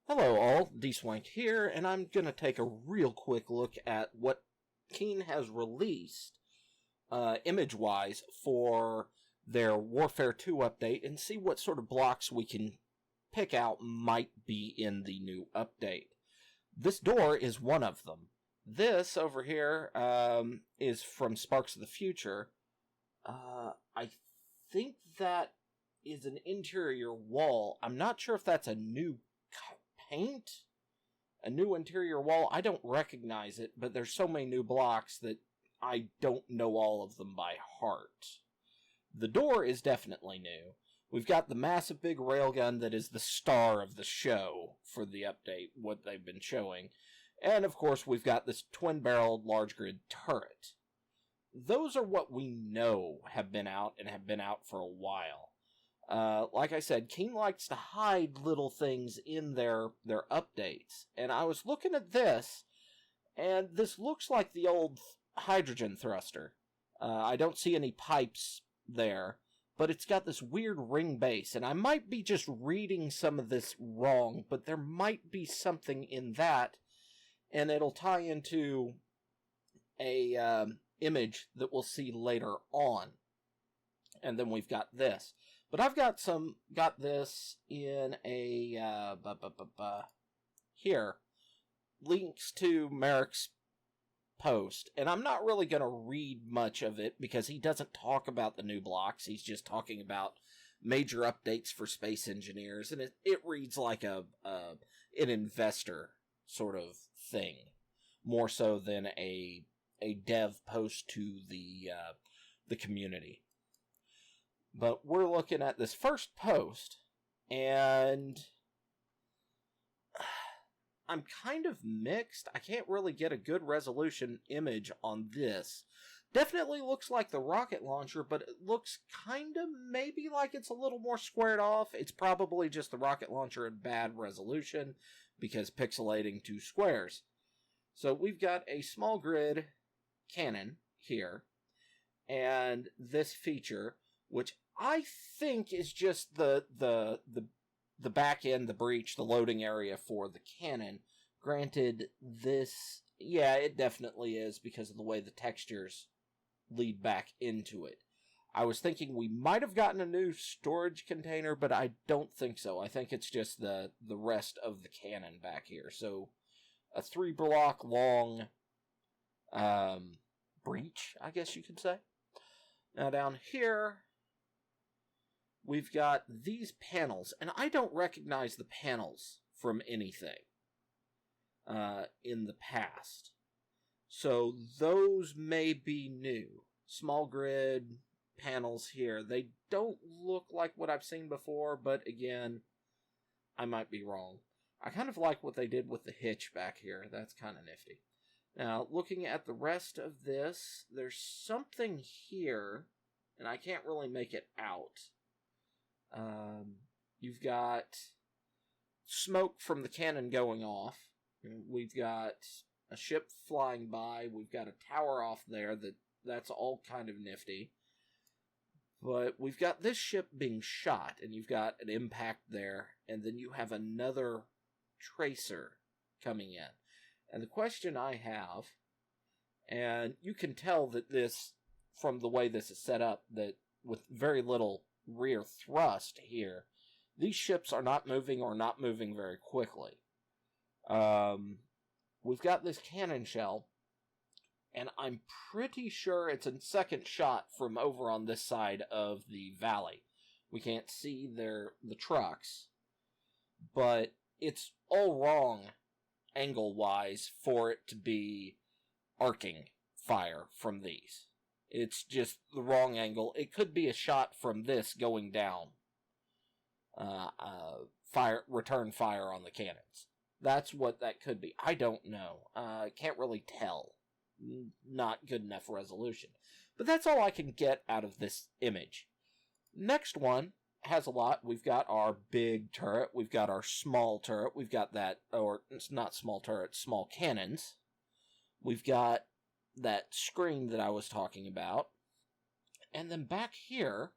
Hello all, D-Swank here, and I'm going to take a real quick look at what Keen has released, image-wise, for their Warfare 2 update, and see what sort of blocks we can pick out might be in the new update. This door is one of them. This over here is from Sparks of the Future. I think that is an interior wall. I'm not sure if that's a new paint, a new interior wall. I don't recognize it, but there's so many new blocks that I don't know all of them by heart. The door is definitely new. We've got the massive big railgun that is the star of the show for the update, what they've been showing. And of course we've got this twin-barreled large grid turret. Those are what we know have been out and have been out for a while. Like I said, Keen likes to hide little things in their updates. And I was looking at this, and this looks like the old hydrogen thruster. I don't see any pipes there, but it's got this weird ring base. And I might be just reading some of this wrong, but there might be something in that. And it'll tie into a image that we'll see later on. And then we've got this. But I've got this in a, here, links to Marek's post. And I'm not really going to read much of it because he doesn't talk about the new blocks. He's just talking about major updates for space engineers. And it reads like an investor sort of thing. More so than a dev post to the community. But we're looking at this first post, and I'm kind of mixed. I can't really get a good resolution image on this. Definitely looks like the rocket launcher, but it looks kind of maybe like it's a little more squared off. It's probably just the rocket launcher at bad resolution because pixelating two squares. So we've got a small grid cannon here, and this feature, which I think is just the back end, the breach, the loading area for the cannon. Granted, this, yeah, it definitely is because of the way the textures lead back into it. I was thinking we might have gotten a new storage container, but I don't think so. I think it's just the rest of the cannon back here. So, a 3-block long breach, I guess you could say. Now down here, we've got these panels, and I don't recognize the panels from anything in the past. So those may be new. Small grid panels here. They don't look like what I've seen before, but again, I might be wrong. I kind of like what they did with the hitch back here. That's kind of nifty. Now, looking at the rest of this, there's something here, and I can't really make it out. You've got smoke from the cannon going off. We've got a ship flying by. We've got a tower off there. That's all kind of nifty. But we've got this ship being shot, and you've got an impact there, and then you have another tracer coming in. And the question I have, and you can tell that this, from the way this is set up, that with very little rear thrust here, these ships are not moving or not moving very quickly. We've got this cannon shell, and I'm pretty sure it's a second shot from over on this side of the valley. We can't see the trucks, but it's all wrong angle-wise for it to be arcing fire from these. It's just the wrong angle. It could be a shot from this going down. Return fire on the cannons. That's what that could be. I don't know. Can't really tell. Not good enough resolution. But that's all I can get out of this image. Next one has a lot. We've got our big turret. We've got our small turret. We've got that, or it's not small turret, small cannons. We've got that screen that I was talking about. And then back here,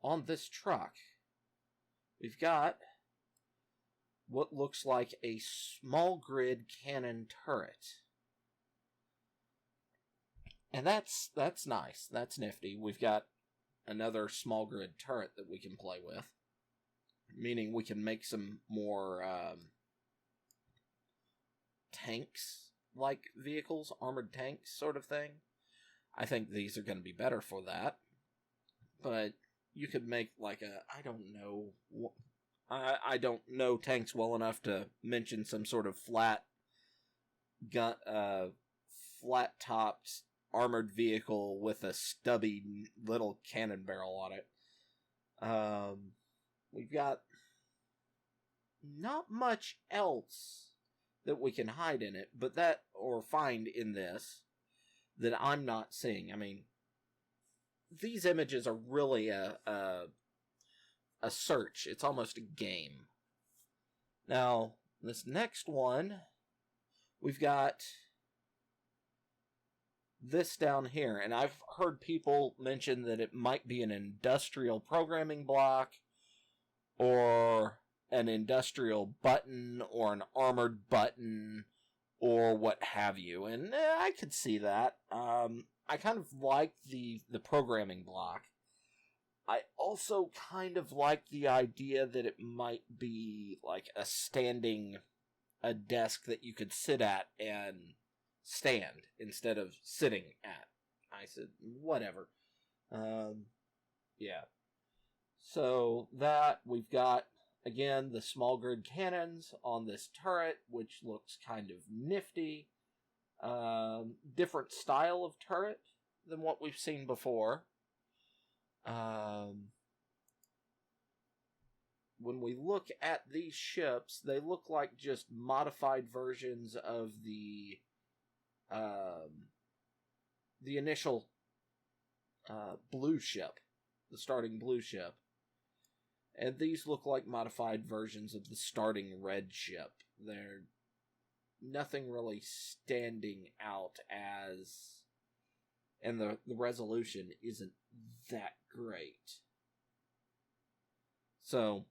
on this truck, we've got what looks like a small grid cannon turret. And that's nice. That's nifty. We've got another small grid turret that we can play with. Meaning we can make some more tanks-like vehicles, armored tanks sort of thing. I think these are going to be better for that. But you could make like I don't know tanks well enough to mention some sort of flat-topped armored vehicle with a stubby little cannon barrel on it. We've got not much else that we can hide in it, but or find in this that I'm not seeing. I mean, these images are really a search. It's almost a game. Now, this next one, we've got this down here, and I've heard people mention that it might be an industrial programming block, or an industrial button, or an armored button, or what have you, and I could see that. I kind of like the programming block. I also kind of like the idea that it might be like a desk that you could sit at and stand instead of sitting at. I said, whatever. Yeah. So that, we've got, again, the small grid cannons on this turret, which looks kind of nifty. Different style of turret than what we've seen before. When we look at these ships, they look like just modified versions of the initial blue ship, the starting blue ship. And these look like modified versions of the starting red ship. They're nothing really standing out as... And the resolution isn't that great. So,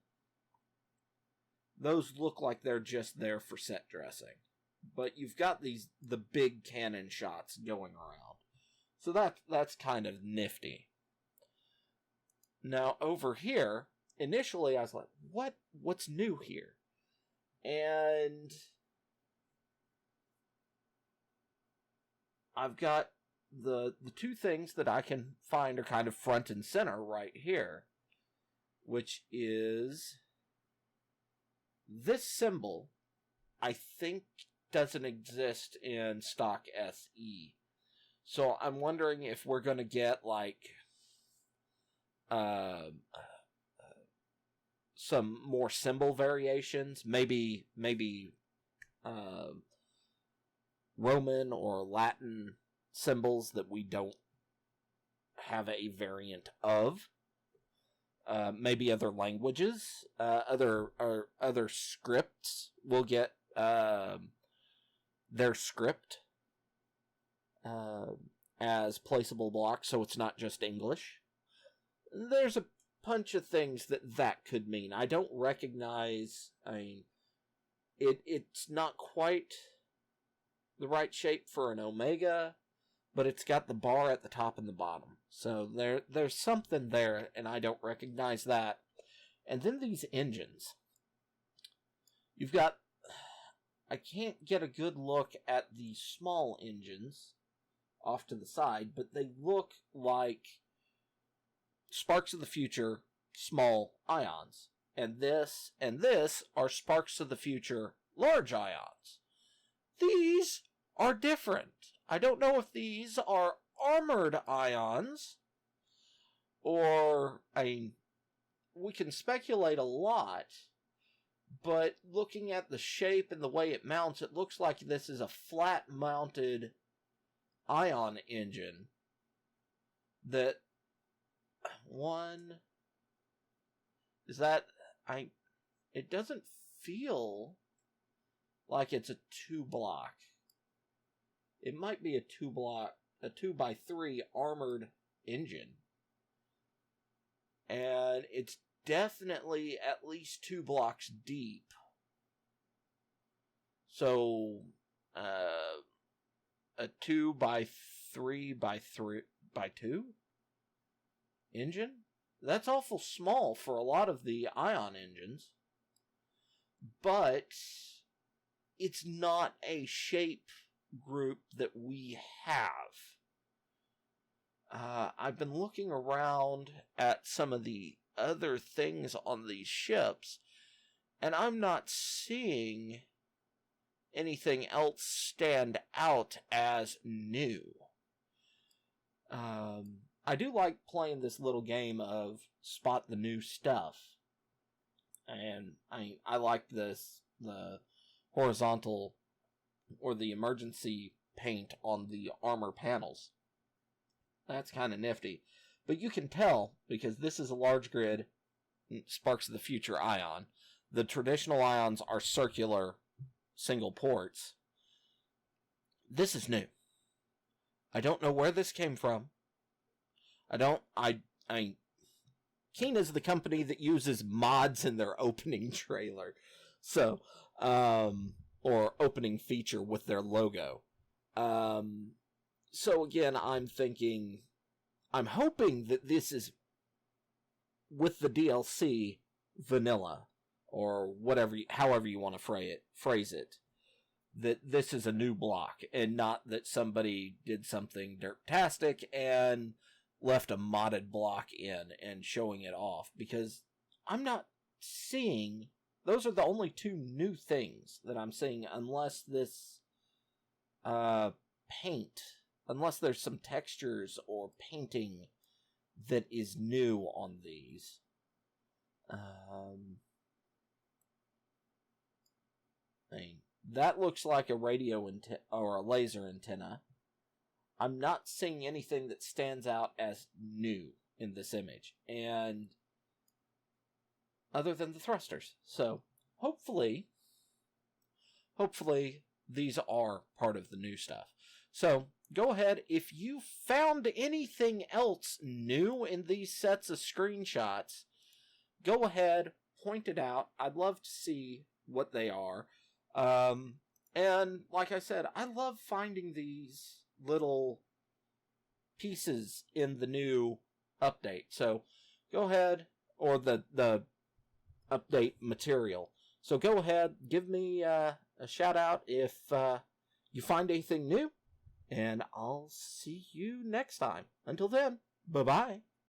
those look like they're just there for set dressing. But you've got the big cannon shots going around. So that's kind of nifty. Now, over here, initially I was like, what's new here? And I've got the two things that I can find are kind of front and center right here, which is this symbol, I think, doesn't exist in stock SE. So I'm wondering if we're going to get like some more symbol variations, maybe Roman or Latin symbols that we don't have a variant of. Maybe other languages, other scripts will get their script as placeable blocks, so it's not just English. There's a bunch of things that could mean. I don't recognize. I mean, it's not quite the right shape for an omega, but it's got the bar at the top and the bottom. So there's something there, and I don't recognize that. And then these engines. You've got... I can't get a good look at the small engines off to the side, but they look like Sparks of the Future small ions. And this are Sparks of the Future large ions. These are different. I don't know if these are armored ions, or, I mean, we can speculate a lot, but looking at the shape and the way it mounts, it looks like this is a flat-mounted ion engine that... It doesn't feel like it's a 2-block. It might be a 2x3 armored engine. And it's definitely at least 2 blocks deep. So, a 2x3x2 engine? That's awful small for a lot of the ion engines. But it's not a shape group that we have. I've been looking around at some of the other things on these ships, and I'm not seeing anything else stand out as new. I do like playing this little game of spot the new stuff. And I like the horizontal or the emergency paint on the armor panels. That's kind of nifty. But you can tell, because this is a large grid, Sparks of the Future ion. The traditional ions are circular, single ports. This is new. I don't know where this came from. Keen is the company that uses mods in their opening trailer. So, or opening feature with their logo. So again, I'm hoping that this is, with the DLC, vanilla, or however you want to phrase it, that this is a new block, and not that somebody did something derptastic and left a modded block in and showing it off, because I'm not seeing, those are the only two new things that I'm seeing, unless this unless there's some textures or painting that is new on these. That looks like a radio or a laser antenna. I'm not seeing anything that stands out as new in this image, and other than the thrusters. So hopefully these are part of the new stuff. So go ahead, if you found anything else new in these sets of screenshots, go ahead, point it out. I'd love to see what they are. And like I said, I love finding these little pieces in the new update. So go ahead, or the update material. So go ahead, give me a shout out if you find anything new, and I'll see you next time. Until then, bye-bye.